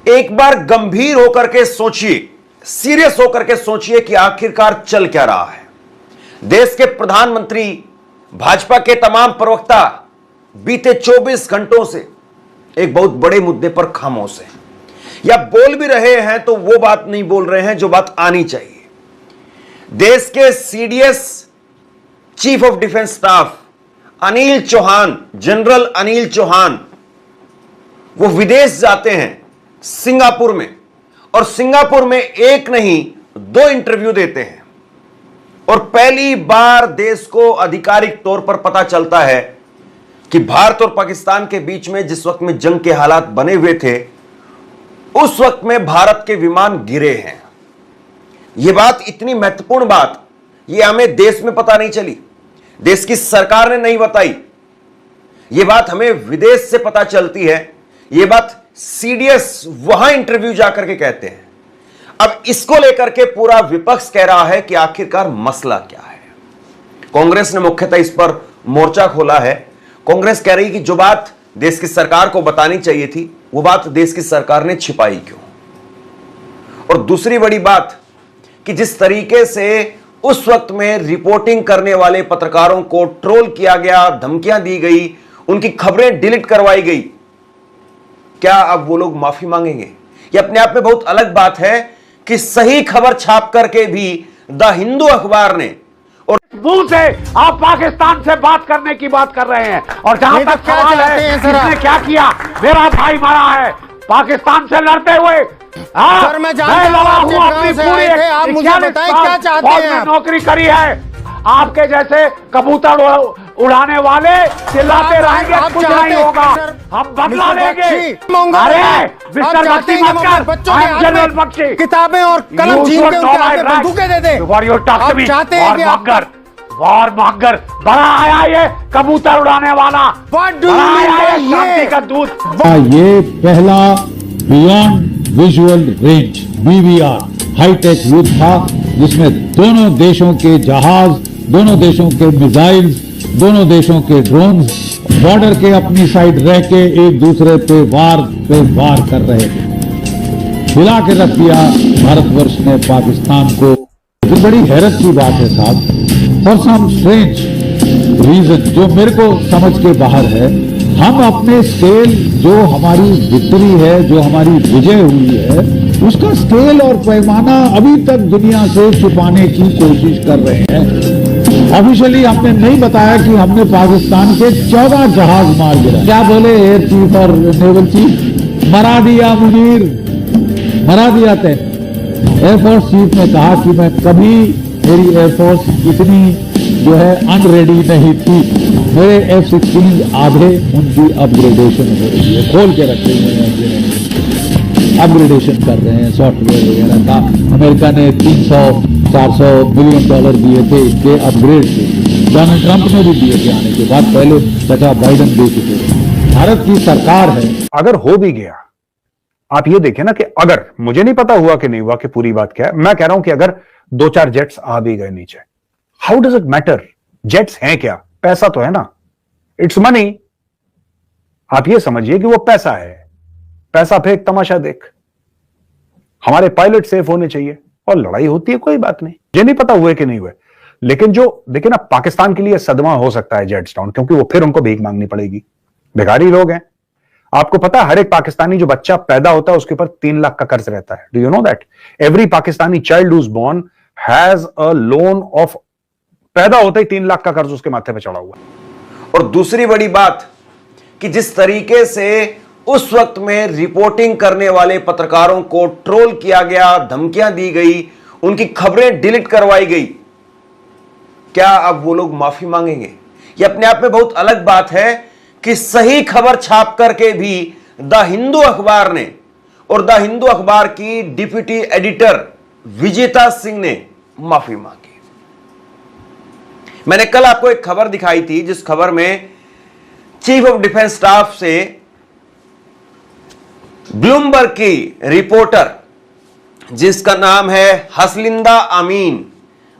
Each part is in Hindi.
एक बार गंभीर होकर के सोचिए, सीरियस होकर के सोचिए कि आखिरकार चल क्या रहा है। देश के प्रधानमंत्री, भाजपा के तमाम प्रवक्ता बीते 24 घंटों से एक बहुत बड़े मुद्दे पर खामोश हैं, या बोल भी रहे हैं तो वो बात नहीं बोल रहे हैं जो बात आनी चाहिए। देश के CDS chief of defence staff Anil Chauhan, general Anil Chauhan, वो विदेश जाते हैं सिंगापुर में, और सिंगापुर में एक नहीं 2 इंटरव्यू देते हैं। और पहली बार देश को आधिकारिक तौर पर पता चलता है कि भारत और पाकिस्तान के बीच में जिस वक्त में जंग के हालात बने हुए थे, उस वक्त में भारत के विमान गिरे हैं। यह बात, इतनी महत्वपूर्ण बात, यह हमें देश में पता नहीं चली, देश की सरकार ने नहीं बताई। यह बात हमें विदेश से पता चलती है। यह बात सीडीएस वहां इंटरव्यू जाकर के कहते हैं। अब इसको लेकर के पूरा विपक्ष कह रहा है कि आखिरकार मसला क्या है। कांग्रेस ने मुख्यतः इस पर मोर्चा खोला है। कांग्रेस कह रही कि जो बात देश की सरकार को बतानी चाहिए थी, वो बात देश की सरकार ने छिपाई क्यों। और दूसरी बड़ी बात कि जिस तरीके से उस वक्त में रिपोर्टिंग करने वाले पत्रकारों को ट्रोल किया गया, धमकियां दी गई, उनकी खबरें डिलीट करवाई गई, क्या अब वो लोग माफी मांगेंगे? ये अपने आप में बहुत अलग बात है कि सही खबर छाप करके भी द हिंदू अखबार ने, और मुंह से आप पाकिस्तान से बात करने की बात कर रहे हैं। और जहां तक सवाल है किसने क्या किया, मेरा भाई मरा है पाकिस्तान से लड़ते हुए। सर, मैं लड़ा हूं अपनी पूरी, आप मुझे बताएं क्या चाहते हैं। नौकरी करी है, आपके जैसे कबूतर उड़ाने वाले चिल्लाते रहेंगे, कुछ नहीं होगा, हम बदला लेंगे। अरे मिस्टर बख्शी मत कर, आई एम जनरल बख्शी। किताबें और कलम छीन के उनके हाथ में बंदूकें दे दे। आप चाहते हैं कि वार मांगर बड़ा आया, ये कबूतर उड़ाने वाला बड़ा आया, ये शांति का दूत। ये पहला beyond visual range BVR hi tech युद्ध था, जिसमें दोनों देशों के जहाज, दोनों देशों के मिसाइल्स, दोनों देशों के ड्रोन्स बॉर्डर के अपनी साइड रह के एक दूसरे पे वार कर रहे थे। हिला के रख दिया भारतवर्ष ने पाकिस्तान को। ये बड़ी हैरत की बात है साहब, फॉर सम स्ट्रेंज रीजन जो मेरे को समझ के बाहर है, हम अपने स्केल, जो हमारी विक्ट्री है, जो हमारी विजय हुई है, उसका स्केल और पैमाना अभी तक दुनिया से छुपाने की कोशिश कर रहे हैं। ऑफिशियली हमने नहीं बताया कि हमने पाकिस्तान के 14 जहाज मार गिरा। क्या बोले एयर चीफ और नेवल चीफ? मरा दिया मुनीर, मरा दिया तय। एयरफोर्स चीफ ने कहा कि मैं कभी, मेरी एयरफोर्स इतनी जो है अनरेडी नहीं थी। मेरे F-16 आधे, उनकी अपग्रेडेशन हो रही है, खोल के रखे हुए हैं, अपग्रेडेशन कर रहे हैं सॉफ्टवेयर वगैरह का। अमेरिका ने $300-400 मिलियन दिए थे इसके अपग्रेड के। डोनाल्ड ट्रंप ने भी दिए थे आने के बाद, पहले चाचा बाइडन दे चुके थे। भारत की सरकार है। अगर हो भी गया, आप ये देखें ना कि अगर, मुझे नहीं पता हुआ कि नहीं हुआ कि पूरी बात क्या है, मैं कह रहा हूं कि अगर 2-4 जेट्स आ भी गए नीचे, how does it matter? Jets हैं क्या? पैसा तो है ना, इट्स मनी। आप ये समझिए कि वो पैसा है, पैसा फेंक तमाशा देख। हमारे पायलट सेफ होने चाहिए, और लड़ाई होती है कोई बात नहीं। मुझे नहीं पता हुए कि नहीं हुए, लेकिन जो देखिए ना, पाकिस्तान के लिए सदमा हो सकता है जेट्स डाउन, क्योंकि वो फिर उनको भीख मांगनी पड़ेगी। बेकारी लोग हैं। आपको पता है, हर एक पाकिस्तानी जो बच्चा पैदा होता है उसके ऊपर 3 लाख का कर्ज रहता है। Do you know that? Every Pakistani child who is born has a loan of, पैदा होते ही 3 लाख का कर्ज उसके माथे पे चढ़ा हुआ। और दूसरी बड़ी बात कि जिस तरीके से उस वक्त में रिपोर्टिंग करने वाले पत्रकारों को ट्रोल किया गया, धमकियां दी गई, उनकी खबरें डिलीट करवाई गई, क्या अब वो लोग माफी मांगेंगे? ये अपने आप में बहुत अलग बात है कि सही खबर छाप करके भी द हिंदू अखबार ने, और द हिंदू अखबार की डिप्टी एडिटर विजेता सिंह ने माफी मांगी। मैंने कल आपको एक खबर दिखाई थी, जिस खबर में चीफ ऑफ डिफेंस स्टाफ से ब्लूमबर्ग की रिपोर्टर, जिसका नाम है हसलिंदा अमीन,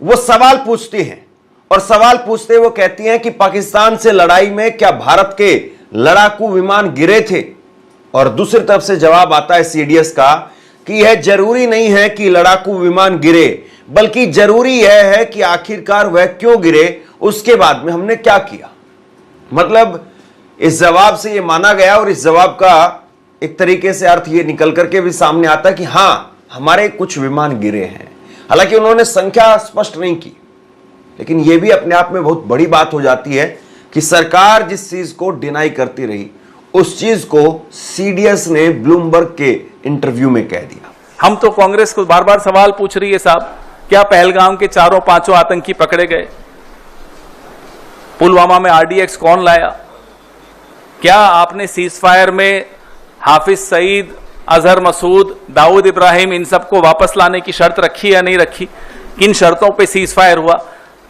वो सवाल पूछती हैं, और सवाल पूछते वो कहती हैं कि पाकिस्तान से लड़ाई में क्या भारत के लड़ाकू विमान गिरे थे? और दूसरी तरफ से जवाब आता है सीडीएस का कि यह जरूरी नहीं है कि लड़ाकू विमान गिरे, बल्कि जरूरी यह है कि आखिरकार वह क्यों गिरे, उसके बाद में हमने क्या किया। मतलब इस जवाब से यह माना गया और इस जवाब का एक तरीके से अर्थ यह निकल करके भी सामने आता है कि हां, हमारे कुछ विमान गिरे हैं। हालांकि उन्होंने संख्या स्पष्ट नहीं की, लेकिन यह भी अपने आप में बहुत बड़ी बात हो जाती है कि सरकार जिस चीज को डिनाई करती रही, उस चीज को सीडीएस ने ब्लूमबर्ग के इंटरव्यू में कह दिया। हम तो कांग्रेस को बार बार सवाल पूछ रही है, साहब क्या पहलगाम के 4-5 आतंकी पकड़े गए? पुलवामा में आरडीएक्स कौन लाया? क्या आपने सीजफायर में हाफिज सईद, अजहर मसूद, दाऊद इब्राहिम इन सबको वापस लाने की शर्त रखी या नहीं रखी? किन शर्तों पे सीजफायर हुआ?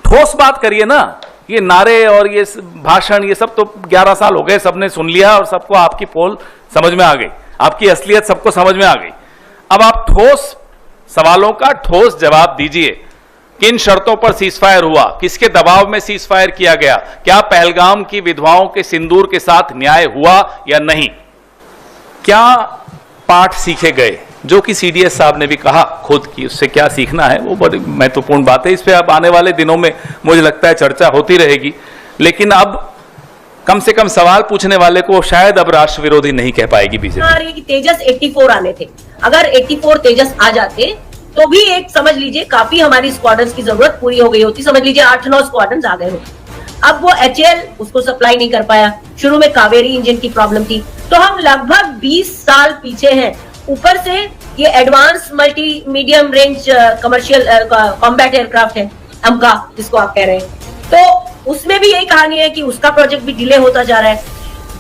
ठोस बात करिए ना। ये नारे और ये भाषण, ये सब तो 11 साल हो गए, सबने सुन लिया और सबको आपकी पोल समझ में आ गई, आपकी असलियत सबको समझ में आ गई। अब आप ठोस सवालों का ठोस जवाब दीजिए। किन शर्तों पर सीजफायर हुआ? किसके दबाव में सीजफायर किया गया? क्या पहलगाम की विधवाओं के सिंदूर के साथ न्याय हुआ या नहीं? क्या पाठ सीखे गए? जो कि सीडीएस साहब ने भी कहा खुद की, उससे क्या सीखना है वो बड़ी महत्वपूर्ण बात है। इस पे अब आने वाले दिनों में मुझे लगता है चर्चा होती रहेगी, लेकिन अब कम से कम सवाल पूछने वाले को शायद अब राष्ट्र विरोधी नहीं कह पाएगी बीजेपी। तेजस 84 आने थे, अगर 84 तेजस आ जाते तो भी एक समझ लीजिए काफी हमारी स्क्वाड्रन्स की जरूरत पूरी हो गई होती। समझ लीजिए 8-9 स्क्वाड्रन्स आ गए होते। अब वो एचएएल उसको सप्लाई नहीं कर पाया, शुरू में कावेरी इंजन की प्रॉब्लम थी, तो हम लगभग 20 साल पीछे हैं। ऊपर से ये advance multi medium range commercial combat aircraft है अमका, जिसको आप कह रहे हैं, तो उसमें भी यही कहानी है कि उसका प्रोजेक्ट भी डिले होता जा रहा है।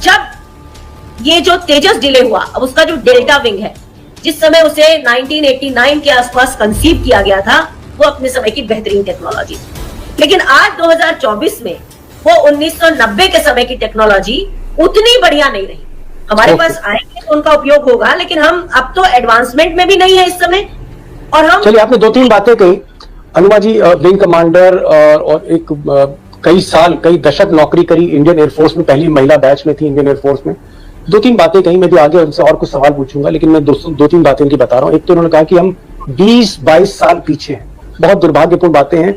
जब ये जो तेजस डिले हुआ, अब उसका जो डेल्टा विंग है, जिस समय उसे 1989 के आसपास कंसीव किया गया था, वो अपने समय की बेहतरीन टेक्नोलॉजी, लेकिन आज 2024 में वो 1990 के समय की टेक्नोलॉजी उतनी बढ़िया नहीं रही। हमारे पास आएंगे तो उनका उपयोग होगा, लेकिन हम अब तो एडवांसमेंट में भी नहीं है इस समय। और हम चलिए, आपने 2-3 बातें कही अनुमा जी। विंग कमांडर और एक कई साल कई दशक नौकरी करी इंडियन एयरफोर्स में, पहली महिला बैच में थी इंडियन एयरफोर्स में। 2-3 बातें कही, मैं भी आगे उनसे और कुछ सवाल पूछूंगा, लेकिन मैं 2-3 बातें इनकी बता रहा हूँ। एक तो उन्होंने कहा कि हम 20-22 साल पीछे हैं। बहुत दुर्भाग्यपूर्ण बातें हैं,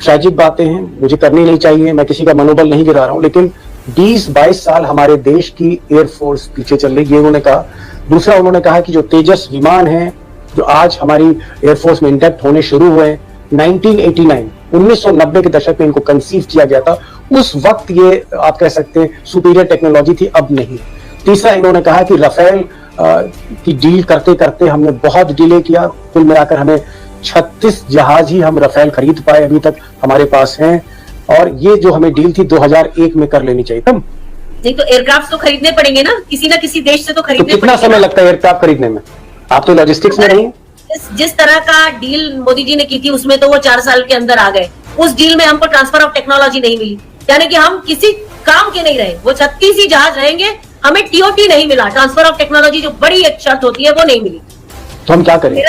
ट्रैजिक बातें हैं, मुझे करनी नहीं चाहिए, मैं किसी का मनोबल नहीं गिरा रहा हूं, लेकिन 20-22 साल हमारे देश की एयरफोर्स पीछे चल रही है, ये उन्होंने कहा। दूसरा, उन्होंने कहा कि जो तेजस विमान हैं जो आज हमारी एयरफोर्स में इंडक्ट होने शुरू हुए हैं, 1990 के दशक में इनको कंसीव किया गया था। उस वक्त ये आप कह सकते हैं सुपीरियर टेक्नोलॉजी थी, अब नहीं। तीसरा, इन्होंने कहा कि राफेल की डील करते करते हमने बहुत डिले किया, कुल मिलाकर हमें 36 जहाज ही हम राफेल खरीद पाए अभी तक हमारे पास हैं, और ये जो हमें डील थी 2001 में कर लेनी चाहिए। नहीं तो एयरक्राफ्ट तो खरीदने पड़ेंगे ना किसी देश से, तो खरीदने तो कितना समय लगता है एयरक्राफ्ट खरीदने में? आप तो लॉजिस्टिक्स में नहीं। जिस तरह का डील मोदी जी ने की थी उसमें तो वो 4 साल के अंदर आ गए। उस डील में हमको ट्रांसफर ऑफ टेक्नोलॉजी नहीं मिली, यानी कि हम किसी काम के नहीं रहे। वो 36 ही जहाज रहेंगे, हमें टीओटी नहीं मिला, ट्रांसफर ऑफ टेक्नोलॉजी जो बड़ी एक शर्त होती है वो नहीं मिली। तो हम क्या करें?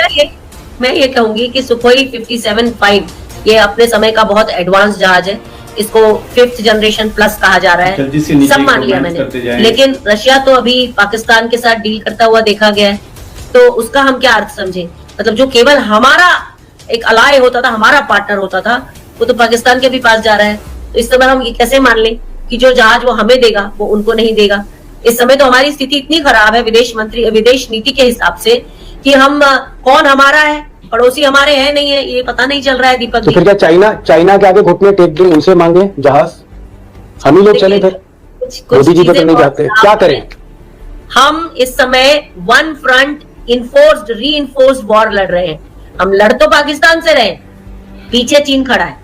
मैं ये कहूंगी कि सुखोई 57-5 ये अपने समय का बहुत एडवांस जहाज है, इसको 5th जनरेशन प्लस कहा जा रहा है, सब मान लिया मैंने, लेकिन रशिया तो अभी पाकिस्तान के साथ डील करता हुआ देखा गया है, तो उसका हम क्या अर्थ समझे? मतलब जो केवल हमारा एक अलाय होता था, हमारा पार्टनर होता था, वो तो पाकिस्तान के भी पास जा रहा है। तो इस समय हम ये कैसे मान लें कि जो जहाज वो हमें देगा वो उनको नहीं देगा? इस समय तो हमारी स्थिति इतनी खराब है विदेश नीति के हिसाब से कि हम कौन हमारा है, पड़ोसी हमारे हैं नहीं है, ये पता नहीं चल रहा है। दीपक, तो फिर क्या चाइना के आगे घुटने टेक दें, उनसे मांगे जहाज, हम ही लोग चले? फिर मोदी जी तो नहीं जाते, क्या करें? हम इस समय one front enforced reinforced war लड़ रहे हैं। हम लड़ तो पाकिस्तान से रहे, पीछे चीन खड़ा है,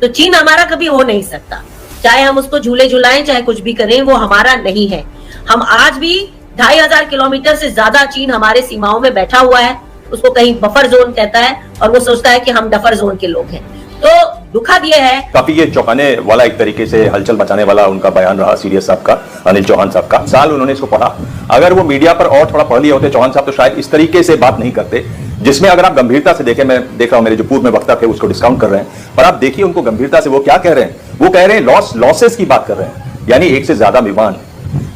तो चीन हमारा कभी हो नहीं सकता। चाहे हम उसको झूले झुलाएं, चाहे कुछ भी करें, वो हमारा नहीं है। हम आज भी 2500 किलोमीटर से ज्यादा चीन हमारे सीमाओं में बैठा हुआ है, उसको कहीं बफर जोन कहता है और वो सोचता है कि हम डफर जोन के लोग हैं। तो दुखद ये है, काफी ये चौंकाने वाला, एक तरीके से हलचल मचाने वाला उनका बयान रहा सीडीएस साहब का, अनिल चौहान साहब का। साल उन्होंने इसको पढ़ा, अगर वो मीडिया पर और थोड़ा पढ़ लिए होते चौहान साहब, तो शायद इस तरीके से बात नहीं करते, जिसमें अगर आप गंभीरता से देखें, मैं देख रहा हूं मेरे जो पूर्व में वक्ता थे उसको डिस्काउंट कर रहे हैं, पर आप देखिए उनको गंभीरता से वो क्या कह रहे हैं। वो कह रहे हैं लॉसेस की बात कर रहे हैं, यानी एक से ज्यादा विमान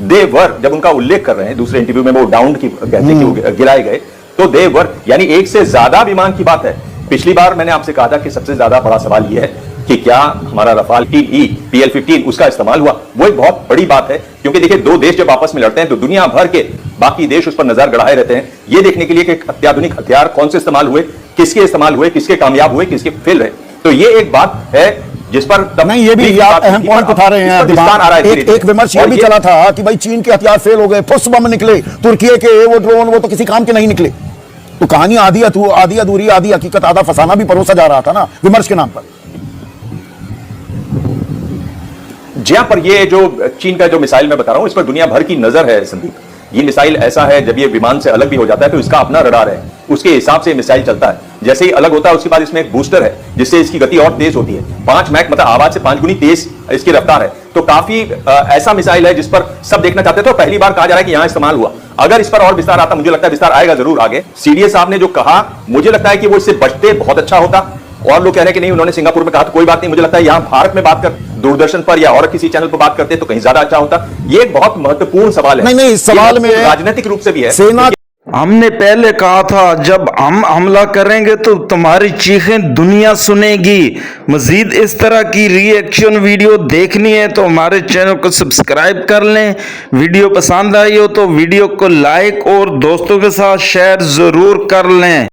दे वर, जब उनका उल्लेख कर रहे हैं दूसरे इंटरव्यू में वो डाउन की कहते हैं कि वो गिराए गए, तो दे वर यानी एक से ज्यादा विमान की बात है। पिछली बार मैंने आपसे कहा था कि सबसे ज्यादा बड़ा सवाल यह है कि क्या हमारा रफाल PL-15 उसका इस्तेमाल हुआ। वो एक बहुत बड़ी बात है, क्योंकि देखिए दो देश जब आपस में लड़ते हैं तो दुनिया भर के बाकी देश उस पर नजर गड़ाए रहते हैं, ये देखने के लिए कि अत्याधुनिक हथियार कौन से इस्तेमाल हुए, किसके इस्तेमाल हुए, किसके कामयाब हुए, किसके फेल रहे। तो ये एक बात है जिस पर नहीं, ये भी आप अहम पॉइंट उठा रहे हैं। एक विमर्श ये भी चला था कि भाई चीन के हथियार फेल हो गए, फुस बम निकले, तुर्की के वो ड्रोन वो तो किसी काम के नहीं निकले। तो कहानी आधी अधूरी आधी हकीकत आधा फसाना भी परोसा जा रहा था ना विमर्श के नाम पर। जहां पर ये जो चीन का जो मिसाइल मैं बता रहा हूं, इस पर दुनिया भर की नजर है संदीप। ये मिसाइल ऐसा है, जब ये विमान से अलग भी हो जाता है तो इसका अपना रडार है, उसके हिसाब से मिसाइल चलता है। जैसे ही अलग होता है उसके बाद इसमें एक बूस्टर है जिससे इसकी गति और तेज होती है। 5 मैक मतलब आवाज से 5 गुनी तेज इसकी रफ्तार है। तो काफी ऐसा मिसाइल है जिस पर सब देखना चाहते थे, तो पहली बार कहा जा रहा है कि यहां इस्तेमाल हुआ। अगर इस पर और विस्तार आता, मुझे लगता है विस्तार आएगा जरूर आगे। सीडीएस साहब ने जो कहा, मुझे लगता है कि वो इससे बचते बहुत अच्छा होता। और लोग कह रहे हैं कि नहीं, उन्होंने सिंगापुर में कहा तो कोई बात नहीं। मुझे लगता है यहां भारत में बात कर, दूरदर्शन पर या और किसी चैनल पर बात करते तो कहीं ज्यादा अच्छा होता। ये एक बहुत महत्वपूर्ण सवाल है। नहीं, इस सवाल में राजनीतिक रूप से भी है। सेना हमने पहले कहा था जब हम हमला करेंगे तो तुम्हारी चीखें दुनिया सुनेगी। मजीद इस तरह की रिएक्शन वीडियो देखनी है तो हमारे चैनल को सब्सक्राइब कर लें। वीडियो पसंद आई हो तो वीडियो को लाइक और दोस्तों के साथ शेयर जरूर कर लें।